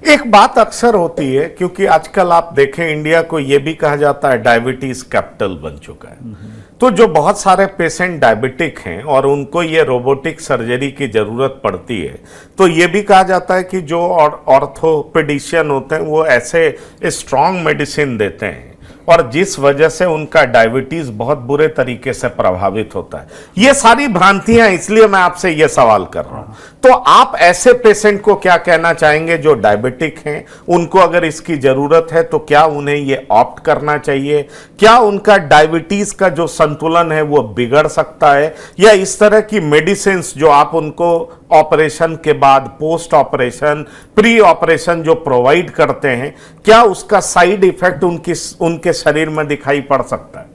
एक बात अक्सर होती है, क्योंकि आजकल आप देखें इंडिया को ये भी कहा जाता है डायबिटीज कैपिटल बन चुका है। तो जो बहुत सारे पेशेंट डायबिटिक हैं और उनको ये रोबोटिक सर्जरी की जरूरत पड़ती है, तो ये भी कहा जाता है कि जो ऑर्थोपेडिशियन होते हैं वो ऐसे स्ट्रांग मेडिसिन देते हैं और जिस वजह से उनका डायबिटीज बहुत बुरे तरीके से प्रभावित होता है। ये सारी भ्रांतियां, इसलिए मैं आपसे ये सवाल कर रहा हूं। तो आप ऐसे पेशेंट को क्या कहना चाहेंगे जो डायबिटिक हैं, उनको अगर इसकी जरूरत है तो क्या उन्हें ये ऑप्ट करना चाहिए? क्या उनका डायबिटीज का जो संतुलन है वो बिगड़ सकता है, या इस तरह की मेडिसिन जो आप उनको ऑपरेशन के बाद, पोस्ट ऑपरेशन, प्री ऑपरेशन जो प्रोवाइड करते हैं, क्या उसका साइड इफेक्ट उनके शरीर में दिखाई पड़ सकता है?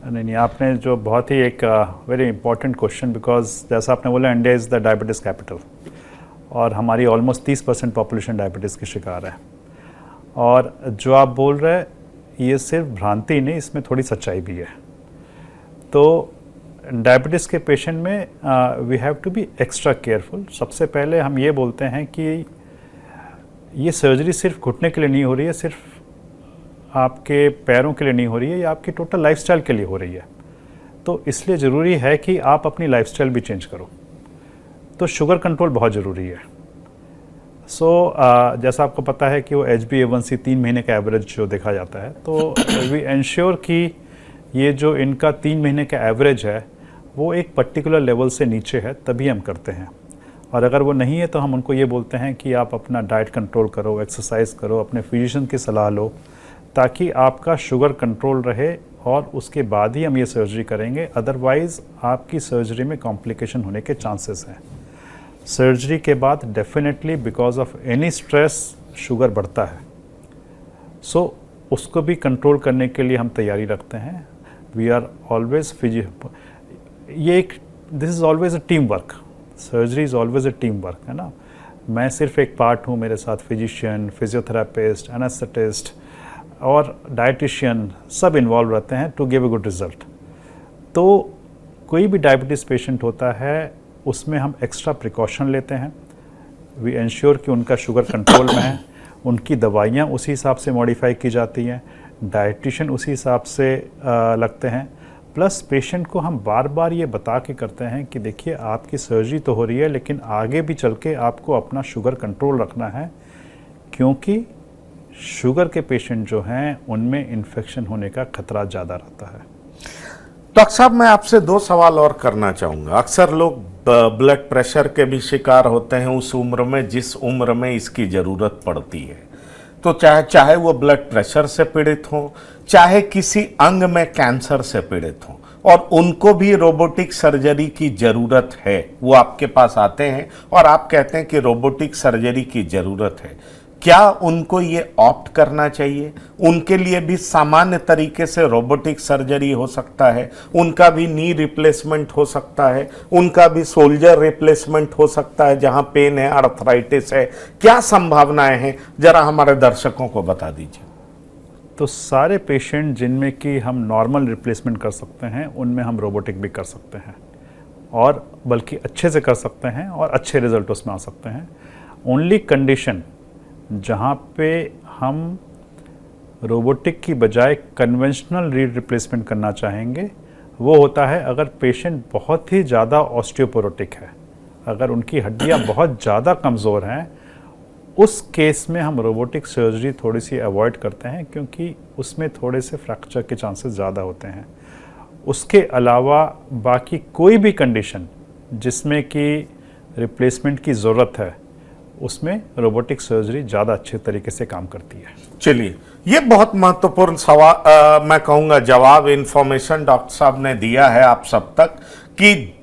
नहीं, आपने जो बहुत ही एक वेरी इंपॉर्टेंट क्वेश्चन, बिकॉज जैसा आपने बोला India is the diabetes capital और हमारी ऑलमोस्ट 30% पॉपुलेशन डायबिटीज़ की शिकार है। और जो आप बोल रहे हैं ये सिर्फ भ्रांति नहीं, इसमें थोड़ी सच्चाई भी है। तो डायबिटीज़ के पेशेंट में we have to be extra careful. सबसे पहले हम ये बोलते हैं कि ये सर्जरी सिर्फ घुटने के लिए नहीं हो रही है, सिर्फ आपके पैरों के लिए नहीं हो रही है, ये आपकी टोटल लाइफस्टाइल के लिए हो रही है। तो इसलिए ज़रूरी है कि आप अपनी लाइफस्टाइल भी चेंज करो। तो शुगर कंट्रोल बहुत ज़रूरी है। जैसा आपको पता है कि वो HbA1c 3 महीने का एवरेज जो देखा जाता है, तो वी एंश्योर कि ये जो इनका 3 महीने का एवरेज है वो एक पर्टिकुलर लेवल से नीचे है, तभी हम करते हैं। और अगर वो नहीं है तो हम उनको ये बोलते हैं कि आप अपना डाइट कंट्रोल करो, एक्सरसाइज करो, अपने फिजिशियन की सलाह लो, ताकि आपका शुगर कंट्रोल रहे और उसके बाद ही हम ये सर्जरी करेंगे। अदरवाइज़ आपकी सर्जरी में कॉम्प्लिकेशन होने के चांसेस हैं। सर्जरी के बाद definitely because of any stress sugar बढ़ता है, उसको भी कंट्रोल करने के लिए हम तैयारी रखते हैं। We are always this is always a team work. Surgery is always a team work, है ना। मैं सिर्फ एक पार्ट हूँ, मेरे साथ फिजिशियन, फिजियोथेरापिस्ट, एनेस्थेटिस्ट और डाइटिशियन सब इन्वॉल्व रहते हैं to give a good result. तो कोई भी डायबिटीज़ पेशेंट होता है उसमें हम एक्स्ट्रा प्रिकॉशन लेते हैं। वी एंश्योर कि उनका शुगर कंट्रोल में है, उनकी दवाइयाँ उसी हिसाब से मॉडिफाई की जाती हैं, डाइटिशियन उसी हिसाब से लगते हैं। प्लस पेशेंट को हम बार बार ये बता के करते हैं कि देखिए आपकी सर्जरी तो हो रही है, लेकिन आगे भी चल के आपको अपना शुगर कंट्रोल रखना है, क्योंकि शुगर के पेशेंट जो हैं उनमें इन्फेक्शन होने का खतरा ज़्यादा रहता है। डॉक्टर साहब, मैं आपसे 2 सवाल और करना चाहूँगा। अक्सर लोग ब्लड प्रेशर के भी शिकार होते हैं उस उम्र में जिस उम्र में इसकी ज़रूरत पड़ती है। तो चाहे वो ब्लड प्रेशर से पीड़ित हो, चाहे किसी अंग में कैंसर से पीड़ित हो, और उनको भी रोबोटिक सर्जरी की ज़रूरत है। वो आपके पास आते हैं और आप कहते हैं कि रोबोटिक सर्जरी की ज़रूरत है। क्या उनको ये ऑप्ट करना चाहिए? उनके लिए भी सामान्य तरीके से रोबोटिक सर्जरी हो सकता है, उनका भी नी रिप्लेसमेंट हो सकता है, उनका भी सोल्जर रिप्लेसमेंट हो सकता है जहां पेन है, आर्थराइटिस है। क्या संभावनाएं हैं, जरा हमारे दर्शकों को बता दीजिए। तो सारे पेशेंट जिनमें कि हम नॉर्मल रिप्लेसमेंट कर सकते हैं, उनमें हम रोबोटिक भी कर सकते हैं, और बल्कि अच्छे से कर सकते हैं और अच्छे रिजल्ट उसमें आ सकते हैं। ओनली कंडीशन जहाँ पे हम रोबोटिक की बजाय कन्वेंशनल रीड रिप्लेसमेंट करना चाहेंगे वो होता है अगर पेशेंट बहुत ही ज़्यादा ऑस्टियोपोरोटिक है, अगर उनकी हड्डियाँ बहुत ज़्यादा कमज़ोर हैं, उस केस में हम रोबोटिक सर्जरी थोड़ी सी अवॉइड करते हैं, क्योंकि उसमें थोड़े से फ्रैक्चर के चांसेस ज़्यादा होते हैं। उसके अलावा बाकी कोई भी कंडीशन जिसमें कि रिप्लेसमेंट की ज़रूरत है, उसमें रोबोटिक सर्जरी ज़्यादा अच्छे तरीके से काम करती है। चलिए, ये बहुत महत्वपूर्ण सवाल, मैं कहूँगा जवाब, इन्फॉर्मेशन डॉक्टर साहब ने दिया है आप सब तक, कि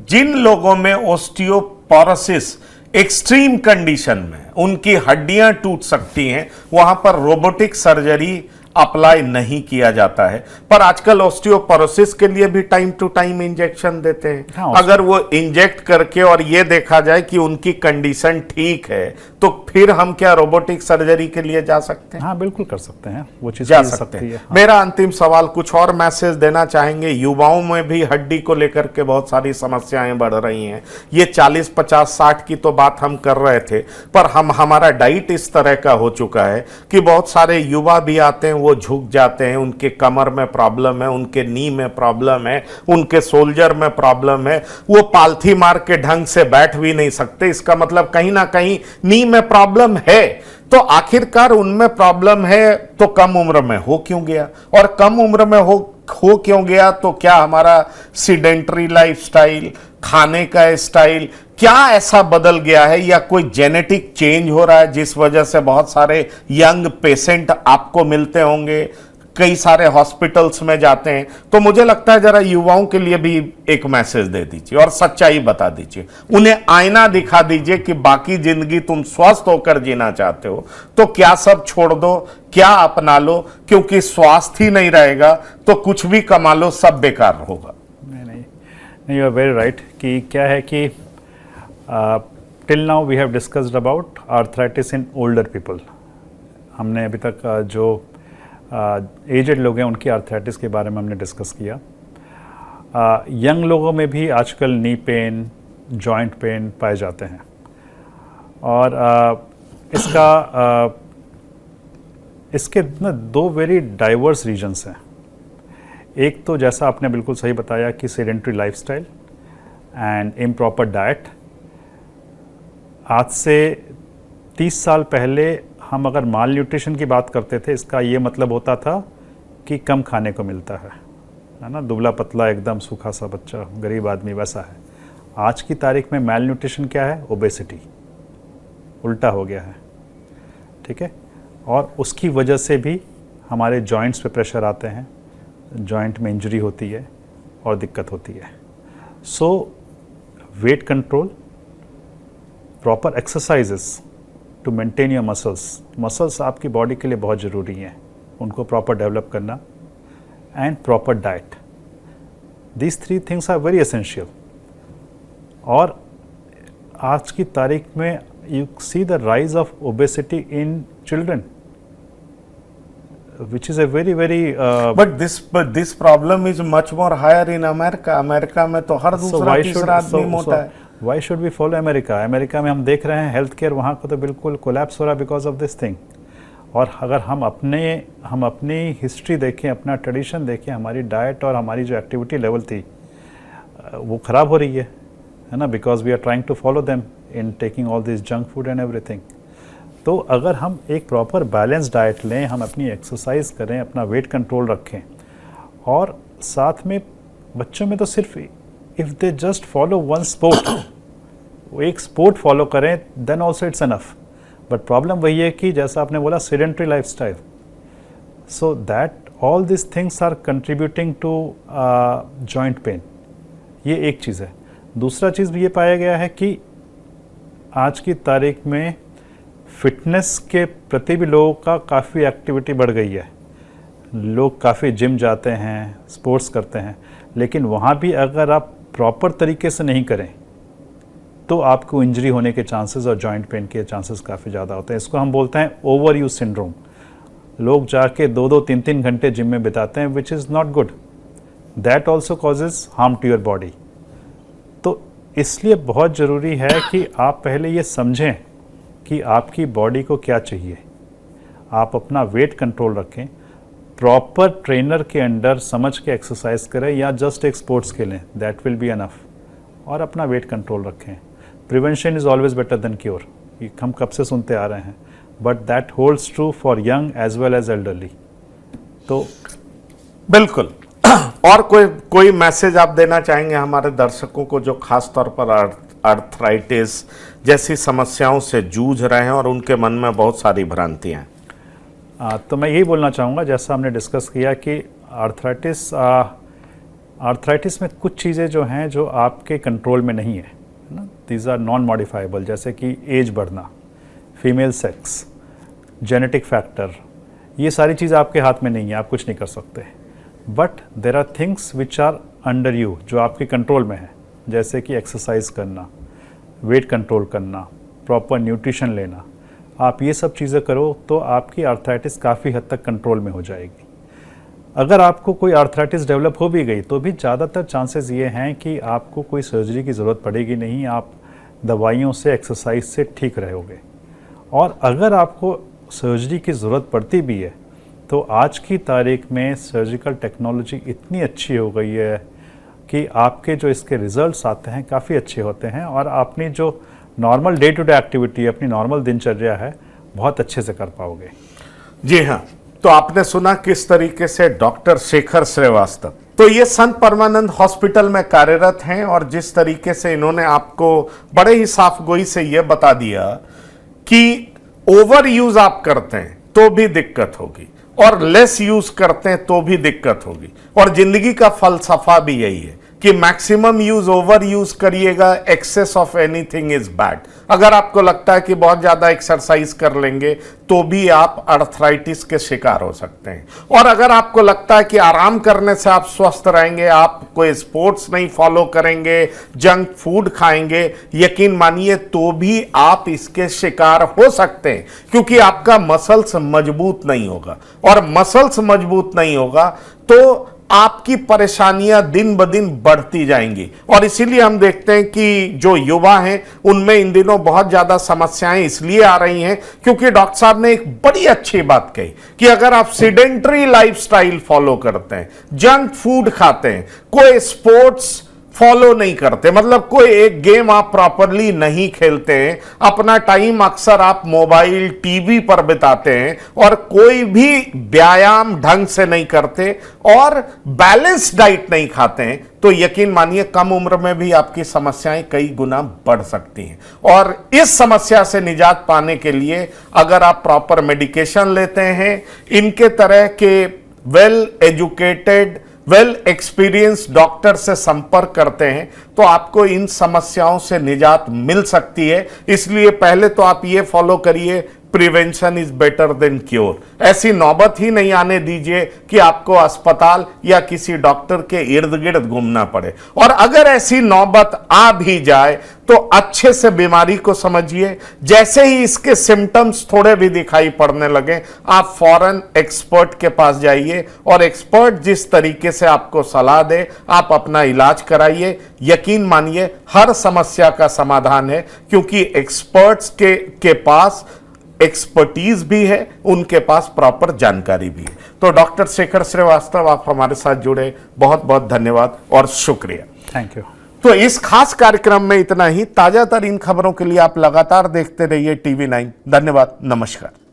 जिन लोगों में ओस्टियोपोरोसिस एक्सट्रीम कंडीशन में उनकी हड्डियां टूट सकती हैं, वहां पर रोबोटिक सर्जरी अप्लाई नहीं किया जाता है। पर आजकल ऑस्टियोपोरोसिस के लिए भी टाइम टू टाइम इंजेक्शन देते हैं। हाँ, अगर वो इंजेक्ट करके और ये देखा जाए कि उनकी कंडीशन ठीक है तो फिर हम क्या रोबोटिक सर्जरी के लिए जा सकते हैं? हाँ, बिल्कुल कर सकते हैं, वो चीज़ जा की सकते हैं। है। हाँ। मेरा अंतिम सवाल, कुछ और मैसेज देना चाहेंगे? युवाओं में भी हड्डी को लेकर के बहुत सारी समस्याएं बढ़ रही हैं। ये 40, 50, 60 की तो बात हम कर रहे थे, पर हमारा डाइट इस तरह का हो चुका है कि बहुत सारे युवा भी आते हैं, वो झुक जाते हैं, उनके कमर में प्रॉब्लम है, उनके नी में प्रॉब्लम है, उनके सोल्जर में प्रॉब्लम है, वो पालथी मार के ढंग से बैठ भी नहीं सकते। इसका मतलब कहीं ना कहीं नी में प्रॉब्लम है। तो आखिरकार उनमें प्रॉब्लम है तो कम उम्र में हो क्यों गया? और कम उम्र में हो क्यों गया? तो क्या हमारा सीडेंटरी लाइफस्टाइल, खाने का स्टाइल क्या ऐसा बदल गया है, या कोई जेनेटिक चेंज हो रहा है जिस वजह से बहुत सारे यंग पेशेंट आपको मिलते होंगे, कई सारे हॉस्पिटल्स में जाते हैं? तो मुझे लगता है जरा युवाओं के लिए भी एक मैसेज दे दीजिए और सच्चाई बता दीजिए, उन्हें आईना दिखा दीजिए कि बाकी जिंदगी तुम स्वस्थ होकर जीना चाहते हो तो क्या सब छोड़ दो, क्या अपना लो, क्योंकि स्वास्थ्य ही नहीं रहेगा तो कुछ भी कमा लो सब बेकार होगा। नहीं, यू आर वेरी राइट कि क्या है कि till now we have discussed about arthritis in older people. हमने अभी तक जो एजेड लोग हैं उनकी आर्थराइटिस के बारे में हमने डिस्कस किया। यंग लोगों में भी आजकल नी पेन, जॉइंट पेन पाए जाते हैं और इसके ना दो वेरी डाइवर्स रीजन्स हैं। एक तो जैसा आपने बिल्कुल सही बताया कि sedentary lifestyle and improper diet. आज से 30 साल पहले हम अगर माल न्यूट्रिशन की बात करते थे, इसका ये मतलब होता था कि कम खाने को मिलता है ना, दुबला पतला एकदम सूखा सा बच्चा, गरीब आदमी, वैसा है। आज की तारीख में माल न्यूट्रिशन क्या है? ओबेसिटी, उल्टा हो गया है, ठीक है। और उसकी वजह से भी हमारे जॉइंट्स पे प्रेशर आते हैं, जॉइंट में इंजरी होती है और दिक्कत होती है। So weight control, proper exercises to maintain your muscles आपकी बॉडी के लिए बहुत ज़रूरी हैं, उनको प्रॉपर डेवलप करना, and proper diet. These 3 things are very essential. और आज की तारीख में you see the rise of obesity in children, which is a very but this problem is much more higher in America. America में तो हर दूसरा तीसरा आदमी मोटा है। Why should we follow America? America में हम देख रहे हैं हेल्थ केयर वहाँ को तो बिल्कुल कोलैप्स हो रहा है बिकॉज ऑफ दिस थिंग। और अगर हम अपनी हिस्ट्री देखें, अपना ट्रेडिशन देखें, हमारी डाइट और हमारी जो एक्टिविटी लेवल थी वो ख़राब हो रही है ना, because we are trying to follow them in taking all this junk food and everything. तो अगर हम एक प्रॉपर बैलेंस डाइट लें, हम अपनी एक्सरसाइज करें, अपना वेट कंट्रोल रखें, और साथ में बच्चों में तो सिर्फ if they just follow one sport, वो एक स्पोर्ट फॉलो करें, then also it's enough. But problem वही है कि जैसा आपने बोला sedentary lifestyle, so that all this things are contributing to joint pain. ये एक चीज़ है। दूसरा चीज़ भी ये पाया गया है कि आज की तारीख में फिटनेस के प्रति भी लोगों का काफ़ी एक्टिविटी बढ़ गई है। लोग काफ़ी जिम जाते हैं, स्पोर्ट्स करते हैं, लेकिन वहाँ भी अगर आप प्रॉपर तरीके से नहीं करें तो आपको इंजरी होने के चांसेस और जॉइंट पेन के चांसेस काफ़ी ज़्यादा होते हैं। इसको हम बोलते हैं ओवर यूज सिंड्रोम। लोग जाके 2-2, 3-3 घंटे जिम में बिताते हैं, which is not good. That also causes harm to your body. तो इसलिए बहुत ज़रूरी है कि आप पहले ये समझें कि आपकी बॉडी को क्या चाहिए। आप अपना वेट कंट्रोल रखें, प्रॉपर ट्रेनर के अंडर समझ के एक्सरसाइज करें, या जस्ट एक स्पोर्ट्स खेलें, दैट विल बी अनफ, और अपना वेट कंट्रोल रखें। Prevention is always better than cure, ये हम कब से सुनते आ रहे हैं, but that holds true for young as well as elderly. तो बिल्कुल। और कोई मैसेज आप देना चाहेंगे हमारे दर्शकों को जो खास तौर पर आर्थराइटिस जैसी समस्याओं से जूझ रहे हैं और उनके मन में बहुत सारी भ्रांतियां हैं? तो मैं यही बोलना चाहूँगा, जैसा हमने डिस्कस किया कि आर्थराइटिस में कुछ चीज़ें जो हैं जो आपके कंट्रोल में नहीं है ना, दीज आर नॉन मॉडिफाइबल, जैसे कि एज बढ़ना, फीमेल सेक्स, जेनेटिक फैक्टर, ये सारी चीज़ आपके हाथ में नहीं है, आप कुछ नहीं कर सकते। But there are things which are under you, जो आपके कंट्रोल में है, जैसे कि एक्सरसाइज करना, वेट कंट्रोल करना, प्रॉपर न्यूट्रिशन लेना। आप ये सब चीज़ें करो तो आपकी आर्थराइटिस काफ़ी हद तक कंट्रोल में हो जाएगी। अगर आपको कोई आर्थराइटिस डेवलप हो भी गई तो भी ज़्यादातर चांसेस ये हैं कि आपको कोई सर्जरी की ज़रूरत पड़ेगी नहीं, आप दवाइयों से, एक्सरसाइज से ठीक रहोगे। और अगर आपको सर्जरी की ज़रूरत पड़ती भी है तो आज की तारीख में सर्जिकल टेक्नोलॉजी इतनी अच्छी हो गई है कि आपके जो इसके रिजल्ट्स आते हैं काफ़ी अच्छे होते हैं, और अपनी जो normal day to day activity, अपनी नॉर्मल दिनचर्या है, बहुत अच्छे से कर पाओगे। जी हाँ, तो आपने सुना किस तरीके से डॉक्टर शेखर श्रीवास्तव तो ये संत परमानंद हॉस्पिटल में कार्यरत हैं, और जिस तरीके से इन्होंने आपको बड़े ही साफ गोई से यह बता दिया कि ओवर यूज आप करते हैं तो भी दिक्कत होगी, और लेस यूज करते हैं तो भी दिक्कत होगी। और जिंदगी का फलसफा भी यही है कि मैक्सिमम यूज, ओवर यूज करिएगा, excess of anything is bad. अगर आपको लगता है कि बहुत ज्यादा एक्सरसाइज कर लेंगे तो भी आप आर्थराइटिस के शिकार हो सकते हैं, और अगर आपको लगता है कि आराम करने से आप स्वस्थ रहेंगे, आप कोई स्पोर्ट्स नहीं फॉलो करेंगे, जंक फूड खाएंगे, यकीन मानिए तो भी आप इसके शिकार हो सकते हैं, क्योंकि आपका मसल्स मजबूत नहीं होगा, और मसल्स मजबूत नहीं होगा तो आपकी परेशानियां दिन ब दिन बढ़ती जाएंगी। और इसीलिए हम देखते हैं कि जो युवा हैं उनमें इन दिनों बहुत ज्यादा समस्याएं इसलिए आ रही हैं क्योंकि डॉक्टर साहब ने एक बड़ी अच्छी बात कही कि अगर आप सीडेंटरी लाइफस्टाइल फॉलो करते हैं, जंक फूड खाते हैं, कोई स्पोर्ट्स फॉलो नहीं करते, मतलब कोई एक गेम आप प्रॉपरली नहीं खेलते हैं, अपना टाइम अक्सर आप मोबाइल, टीवी पर बिताते हैं, और कोई भी व्यायाम ढंग से नहीं करते, और बैलेंस डाइट नहीं खाते हैं, तो यकीन मानिए कम उम्र में भी आपकी समस्याएं कई गुना बढ़ सकती हैं। और इस समस्या से निजात पाने के लिए अगर आप प्रॉपर मेडिकेशन लेते हैं, इनके तरह के well educated, well experience doctor से संपर्क करते हैं तो आपको इन समस्याओं से निजात मिल सकती है। इसलिए पहले तो आप ये फॉलो करिए, prevention is better than cure. ऐसी नौबत ही नहीं आने दीजिए कि आपको अस्पताल या किसी डॉक्टर के इर्द गिर्द घूमना पड़े, और अगर ऐसी नौबत आ भी जाए तो अच्छे से बीमारी को समझिए। जैसे ही इसके सिम्टम्स थोड़े भी दिखाई पड़ने लगे, आप फौरन एक्सपर्ट के पास जाइए, और एक्सपर्ट जिस तरीके से आपको सलाह दे आप अपना इलाज कराइए। यकीन मानिए हर समस्या का समाधान है, क्योंकि एक्सपर्ट्स के पास एक्सपर्टीज भी है, उनके पास प्रॉपर जानकारी भी है। तो डॉक्टर शेखर श्रीवास्तव, आप हमारे साथ जुड़े, बहुत बहुत धन्यवाद और शुक्रिया। Thank you. तो इस खास कार्यक्रम में इतना ही। ताजा तरीन खबरों के लिए आप लगातार देखते रहिए TV9। धन्यवाद, नमस्कार।